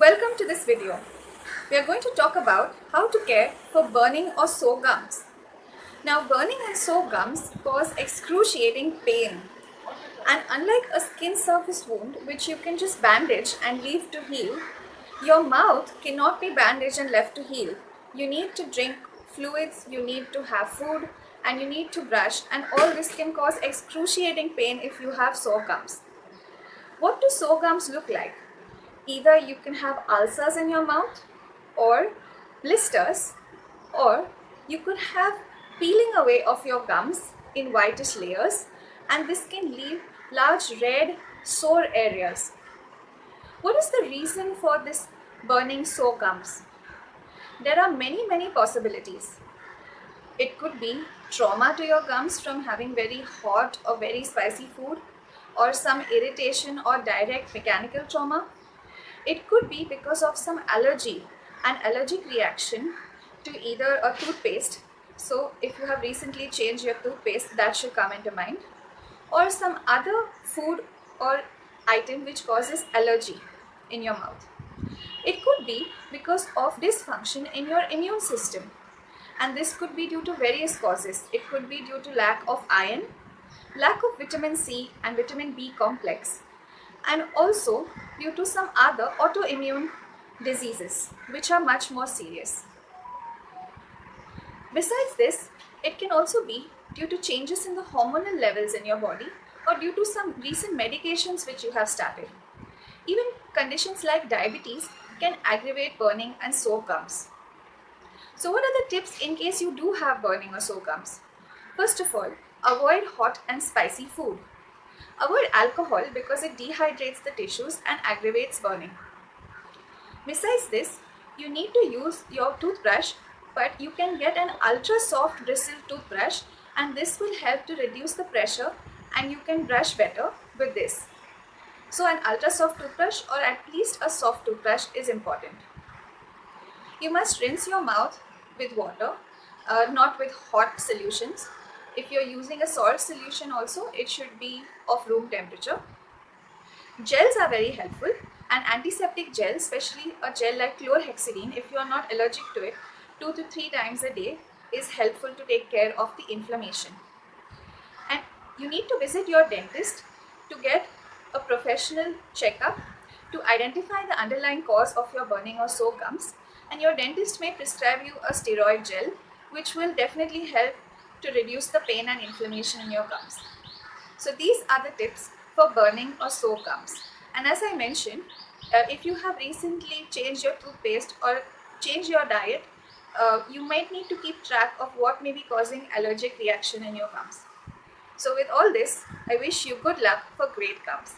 Welcome to this video. We are going to talk about how to care for burning or sore gums. Now, burning and sore gums cause excruciating pain. And unlike a skin surface wound, which you can just bandage and leave to heal, your mouth cannot be bandaged and left to heal. You need to drink fluids, you need to have food, and you need to brush, and all this can cause excruciating pain if you have sore gums. What do sore gums look like? Either you can have ulcers in your mouth, or blisters, or you could have peeling away of your gums in whitish layers, and this can leave large red sore areas. What is the reason for this burning sore gums? There are many possibilities. It could be trauma to your gums from having very hot or very spicy food, or some irritation or direct mechanical trauma. It could be because of some allergy, an allergic reaction to either a toothpaste. So if you have recently changed your toothpaste, that should come into mind. Or some other food or item which causes allergy in your mouth. It could be because of dysfunction in your immune system. And this could be due to various causes. It could be due to lack of iron, lack of vitamin C and vitamin B complex, and also due to some other autoimmune diseases which are much more serious. Besides this, it can also be due to changes in the hormonal levels in your body, or due to some recent medications which you have started. Even conditions like diabetes can aggravate burning and sore gums. So what are the tips in case you do have burning or sore gums? First of all, avoid hot and spicy food. Avoid alcohol because it dehydrates the tissues and aggravates burning. Besides this, you need to use your toothbrush, but you can get an ultra soft bristle toothbrush, and this will help to reduce the pressure and you can brush better with this. So an ultra soft toothbrush, or at least a soft toothbrush, is important. You must rinse your mouth with water, not with hot solutions. If you're using a salt solution also, it should be of room temperature. Gels are very helpful. An antiseptic gel, especially a gel like chlorhexidine, if you are not allergic to it, 2 to 3 times a day is helpful to take care of the inflammation. And you need to visit your dentist to get a professional checkup to identify the underlying cause of your burning or sore gums, and your dentist may prescribe you a steroid gel which will definitely help to reduce the pain and inflammation in your gums. So these are the tips for burning or sore gums. And as I mentioned, if you have recently changed your toothpaste or changed your diet, you might need to keep track of what may be causing allergic reaction in your gums. So with all this, I wish you good luck for great gums.